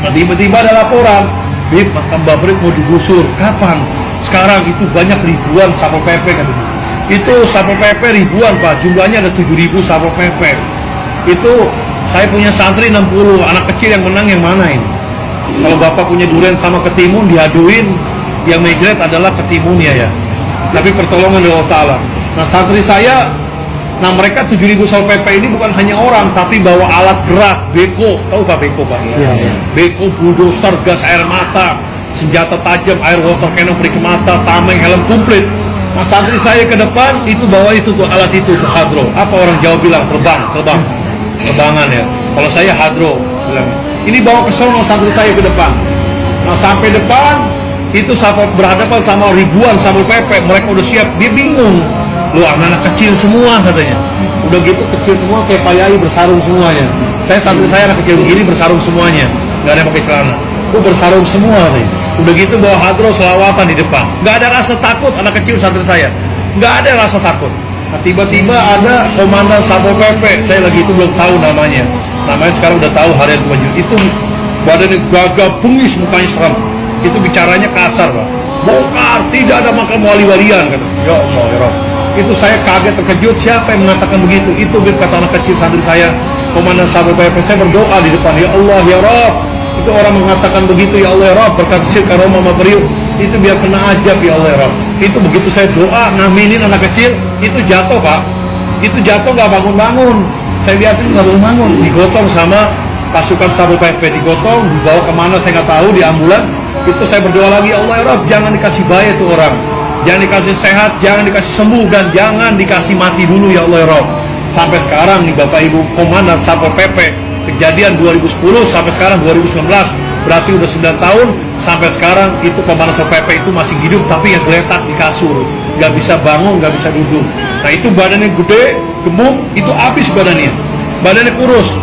Nah, tiba-tiba ada laporan, Bib, makam Mbak Prit mau digusur. Kapan? Sekarang. Itu banyak ribuan Satpol PP katanya. Itu Satpol PP ribuan Pak, jumlahnya ada 7.000 Satpol PP. Itu saya punya santri 60, anak kecil yang menang yang mana ini? Kalau Bapak punya durian sama ketimun diaduin, yang mejret adalah ketimunnya ya. Tapi pertolongan dari Allah Ta'ala. Nah santri saya, nah mereka 7.000 Satpol PP ini bukan hanya orang, tapi bawa alat gerak, beko. Tahu Pak beko Pak? Iya. Beko, bulldozer, gas air mata, senjata tajam, air water cannon, perik mata, tameng, helm komplit. Nah santri saya ke depan, itu bawa itu tuh alat itu, tuh hadro. Apa orang Jawa bilang? Tebangan ya. Kalau saya hadro bilang. Ini bawa ke sono santri saya ke depan. Nah sampai depan, itu sampai berhadapan sama ribuan Satpol PP, mereka udah siap, dia bingung. Loh anak-anak kecil semua katanya. Udah gitu kecil semua kayak Pak Yai bersarung semuanya. Santri saya anak kecil begini bersarung semuanya, nggak ada yang pakai celana. Bersarung semua katanya. Udah gitu bawa hadro selawatan di depan. Nggak ada rasa takut anak kecil santri saya. Nggak ada rasa takut. Nah, tiba-tiba ada komandan Satpol PP, saya lagi itu belum tahu namanya. Namanya sekarang udah tahu harian baju. Itu badannya gagah, bengis, mukanya seram. Itu bicaranya kasar Pak. Bongkar, tidak ada makam wali-walian kata. Ya Allah ya Rabb. Itu saya kaget terkejut, siapa yang mengatakan begitu? Itu kata anak kecil santri saya, komandan Satpol PP. Saya berdoa di depan, ya Allah ya Rabb. Itu orang mengatakan begitu, ya Allah ya Rabb, berkat sir karomah mabariuk. Itu biar kena ajab ya Allah ya Rabb. Itu begitu saya doa, ngaminin anak kecil, itu jatuh Pak. Itu jatuh nggak bangun-bangun. Saya lihatin nggak bangun-bangun, digotong sama pasukan Satpol PP, digotong, dibawa kemana saya nggak tahu, di ambulan. Itu saya berdoa lagi, ya Allah ya Rabb, jangan dikasih bahaya tuh orang, jangan dikasih sehat, jangan dikasih sembuh, dan jangan dikasih mati dulu ya Allah ya Rabb. Sampai sekarang nih Bapak Ibu komandan Satpol PP, kejadian 2010 sampai sekarang 2019, berarti udah 9 tahun. Sampai sekarang itu komandan Satpol PP itu masih hidup, tapi yang geletak di kasur, nggak bisa bangun, nggak bisa duduk. Nah itu badannya gede, gemuk, itu habis badannya kurus,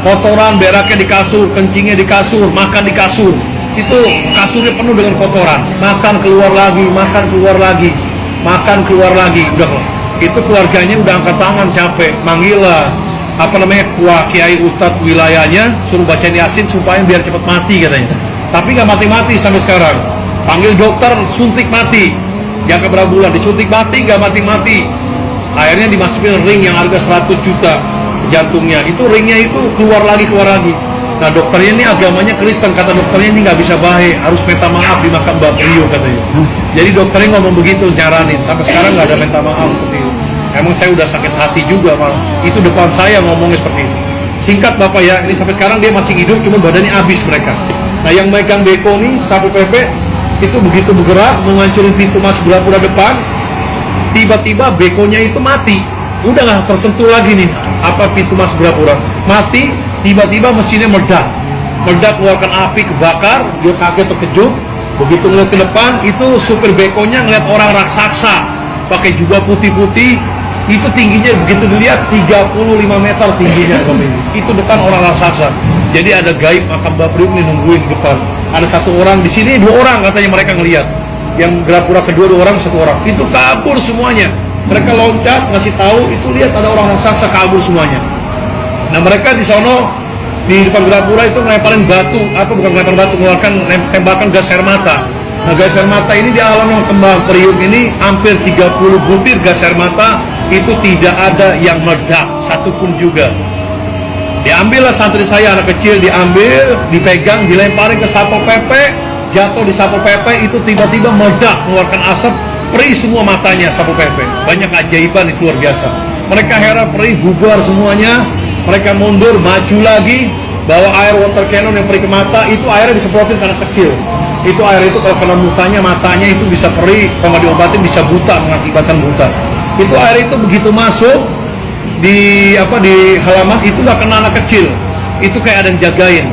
kotoran beraknya di kasur, kencingnya di kasur, makan di kasur. Itu kasurnya penuh dengan kotoran, makan keluar lagi, udah kok. Itu keluarganya udah angkat tangan capek, manggil lah kiai ustadz wilayahnya, suruh bacain Yasin supaya biar cepat mati katanya. Tapi nggak mati-mati sampai sekarang. Panggil dokter, suntik mati. Jangka berapa bulan disuntik mati, nggak mati-mati. Akhirnya dimasukin ring yang harga 100 juta jantungnya. Itu ringnya itu keluar lagi. Nah dokternya ini agamanya Kristen, kata dokternya ini nggak bisa baik, harus minta maaf di makam Mbak Prio katanya. Jadi dokternya ngomong begitu, nyaranin. Sampai sekarang nggak ada minta maaf seperti itu. Emang saya udah sakit hati juga Pak. Itu depan saya ngomongnya seperti itu. Singkat Bapak ya, ini sampai sekarang dia masih hidup, cuma badannya habis mereka. Nah yang megang beko nih, Satpol PP, itu begitu bergerak, menghancurin pintu masuk Gapura depan, tiba-tiba bekonya itu mati. Udah nggak tersentuh lagi nih, apa pintu masuk Gapura. Mati, tiba-tiba mesinnya meledak, keluarkan api, kebakar, dia kaget terkejut. Begitu ngeliat ke depan, itu supir bekonya ngeliat orang raksasa, pakai jubah putih-putih, itu tingginya begitu dilihat 35 meter tingginya. Itu depan orang raksasa. Jadi ada gaib makam Mbak Prio nih nungguin depan. Ada satu orang di sini, 2 orang katanya mereka ngelihat. Yang Gapura kedua 2 orang, 1 orang. Itu kabur semuanya. Mereka loncat ngasih tahu, itu lihat ada orang raksasa, kabur semuanya. Nah mereka di sono di depan Gapura itu ngelemparin batu, mengeluarkan tembakan gas air mata. Nah gas air mata ini di alam kembang Priuk ini hampir 30 butir gas air mata, itu tidak ada yang meledak satupun juga. Diambillah santri saya anak kecil, diambil, dipegang, dilemparin ke Satpol PP, jatuh di Satpol PP, itu tiba-tiba meledak, mengeluarkan asap, perih semua matanya Satpol PP. Banyak keajaiban itu luar biasa. Mereka heran, perih, bubar semuanya. Mereka mundur, maju lagi, bawa air water cannon yang perih ke mata, itu airnya disemprotin ke anak kecil. Itu air itu kalau kena mukanya, matanya itu bisa perih, kalau nggak diobatin bisa buta, mengakibatkan buta. Itu air itu begitu masuk di halaman itu nggak kena anak kecil, itu kayak ada yang jagain.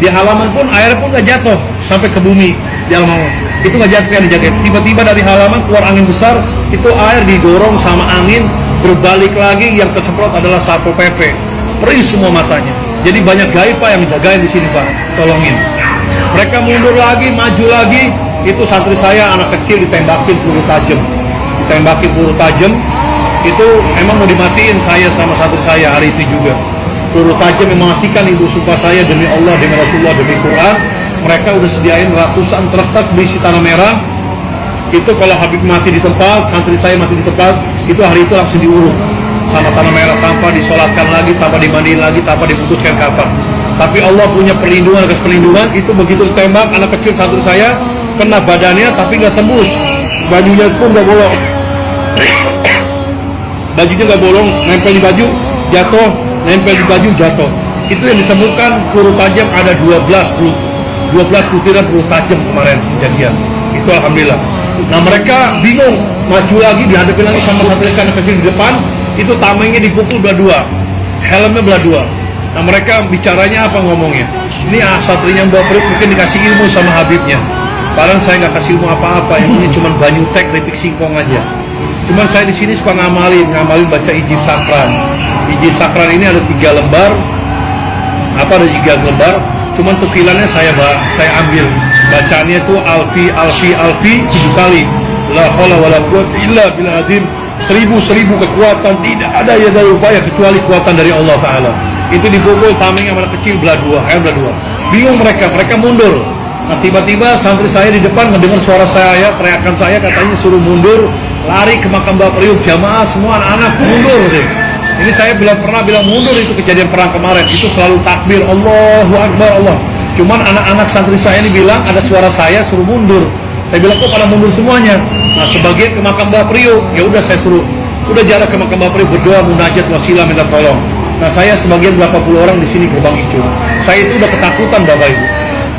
Di halaman pun air pun nggak jatuh sampai ke bumi di halaman, itu nggak jatuh, kayak dijagain. Tiba-tiba dari halaman keluar angin besar, itu air didorong sama angin berbalik lagi, yang kesemprot adalah Satpol PP, perih semua matanya. Jadi banyak gaib Pak yang jagain di sini Pak, tolongin. Mereka mundur lagi, maju lagi, itu santri saya anak kecil ditembakin peluru tajam, itu emang mau dimatiin saya sama santri saya hari itu juga. peluru tajam yang mematikan. Ibu sumpah saya demi Allah, demi Rasulullah, demi Quran, mereka udah sediain ratusan truk berisi tanah merah. Itu kalau Habib mati di tempat, santri saya mati di tempat, itu hari itu langsung diuruk sama tanah merah, tanpa disolatkan lagi, tanpa dimandiin lagi, tanpa diputuskan kapan. Tapi Allah punya perlindungan atas perlindungan. Itu begitu tembak anak kecil santri saya kena badannya tapi nggak tembus, bajunya pun nggak bolong, bajunya nggak bolong, nempel di baju jatuh, nempel di baju jatuh. Itu yang ditemukan peluru tajam ada 12 butiran peluru tajam kemarin kejadian. Itu alhamdulillah. Nah mereka bingung, maju lagi, dihadapi lagi sama satu anak kecil di depan. Itu tamengnya dipukul belah dua, helmnya belah dua. Nah mereka bicaranya apa ngomongnya? Ini satrinya bawa perut mungkin dikasih ilmu sama Habibnya. Padahal saya nggak kasih ilmu apa-apa, yang ini cuma banyu tek, repik singkong aja. Cuman saya di sini suka ngamalin baca ijib sakran. Ijib sakran ini ada 3 lembar, ada 3 lembar. Cuman tukilannya saya ambil. Bacaannya itu alfi 7 kali. La haula wala quwwata illa billah azim. 1000 kekuatan, tidak ada ya dari upaya kecuali kuatan dari Allah Ta'ala. Itu dipukul tameng yang anak kecil belah dua. Bingung mereka mundur. Nah tiba-tiba santri saya di depan mendengar suara saya, teriakan saya, katanya suruh mundur, lari ke makam Mbah Priuk, jamaah semua anak-anak mundur deh. Ini saya pernah bilang mundur, itu kejadian perang kemarin, itu selalu takbir Allahu Akbar Allah. Cuman anak-anak santri saya ini bilang ada suara saya suruh mundur. Saya bilang kok pada mundur semuanya. Nah sebagian ke makam Mbah Priuk, ya udah saya suruh, udah jarak ke makam Mbah Priuk, berdoa, munajat, wasilah, minta tolong. Nah saya sebagian berapa puluh orang di sini Gerbang Ijo. Saya itu udah ketakutan Bapak Ibu,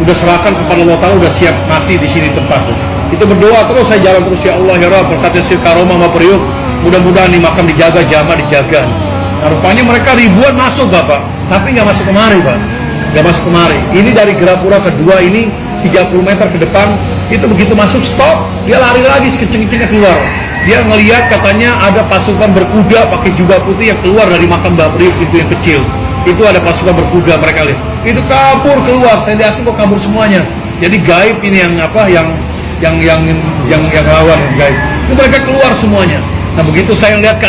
udah serahkan kepada Allah Ta'ala, udah siap mati di sini tempat. Itu berdoa terus, saya jalan terus, ya Allah ya Rabb, berkat Sir Karomah Mbah Priuk, mudah-mudahan nih makam dijaga, jamaah dijaga. Nah rupanya mereka ribuan masuk Bapak, tapi nggak masuk kemari Pak, nggak masuk kemari. Ini dari Gerapura kedua ini 30 meter ke depan. Itu begitu masuk stop, dia lari lagi sekecil-kecilnya keluar. Dia ngelihat katanya ada pasukan berkuda pakai jubah putih yang keluar dari makam Mbah Priuk itu yang kecil. Itu ada pasukan berkuda, mereka lihat. Itu kabur keluar, saya lihat kok kabur semuanya. Jadi gaib ini yang lawan gaib. Itu mereka keluar semuanya. Nah begitu saya lihat ke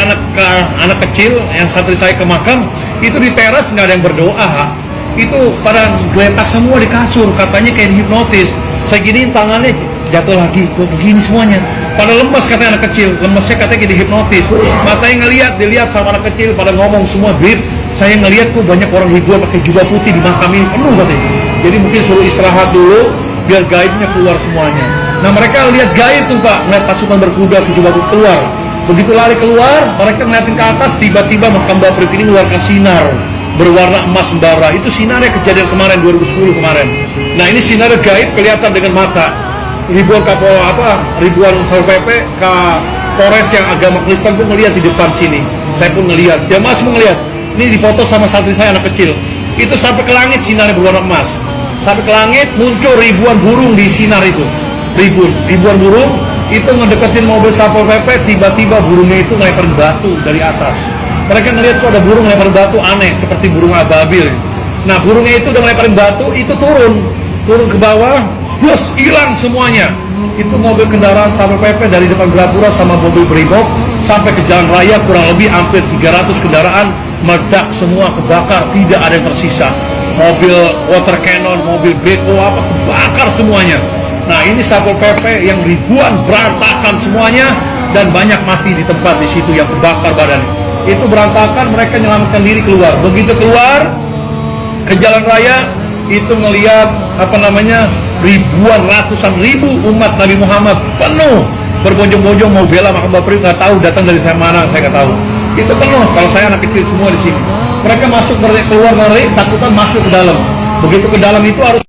anak kecil yang santri saya ke makam, itu di teras nggak ada yang berdoa. Itu pada geletak semua di kasur, katanya kayak dihipnotis. Saya giniin tangannya, jatuh lagi, kok begini semuanya. Pada lemas katanya anak kecil, lemesnya katanya kayak dihipnotis. Matanya dilihat sama anak kecil, pada ngomong semua, Bib, saya ngelihat kok banyak orang ribuan pakai jubah putih di makam ini, penuh katanya. Jadi mungkin suruh istirahat dulu, biar gaibnya keluar semuanya. Nah mereka lihat gaib tuh Pak, ngeliat pasukan berkuda ke jubah putih keluar. Begitu lari keluar, mereka ngeliatin ke atas, tiba-tiba makam Mbah Priuk ini mengeluarkan sinar berwarna emas bara. Itu sinarnya kejadian kemarin 2010 kemarin. Nah ini sinar gaib kelihatan dengan mata. Ribuan ribuan Satpol PP ke Polres yang agama Kristen pun ngelihat di depan sini. Saya pun ngelihat, jamaah semua ngelihat. Ini difoto sama santri saya anak kecil. Itu sampai ke langit sinarnya berwarna emas. Sampai ke langit muncul ribuan burung di sinar itu. Ribuan burung itu ngedeketin mobil Satpol PP, tiba-tiba burungnya itu ngelemparin batu dari atas. Mereka ngelihat kok ada burung lempar batu aneh seperti burung ababil. Nah burungnya itu udah ngelemparin batu, itu turun ke bawah, plus hilang semuanya. Itu mobil kendaraan Satpol PP dari depan Gerapura sama mobil Brimob sampai ke jalan raya, kurang lebih hampir 300 kendaraan meledak semua, kebakar, tidak ada yang tersisa. Mobil water cannon, mobil beko kebakar semuanya. Nah ini Satpol PP yang ribuan berantakan semuanya dan banyak mati di tempat di situ yang kebakar badannya. Itu berantakan, mereka menyelamatkan diri keluar. Begitu keluar ke jalan raya, itu ngelihat ribuan, ratusan ribu umat Nabi Muhammad penuh berbonjong-bonjong mau bela makam Mbah Priuk, nggak tahu datang dari mana, saya nggak tahu. Itu penuh. Kalau saya anak kecil semua di sini. Mereka keluar ngeri, takutan masuk ke dalam. Begitu ke dalam itu harus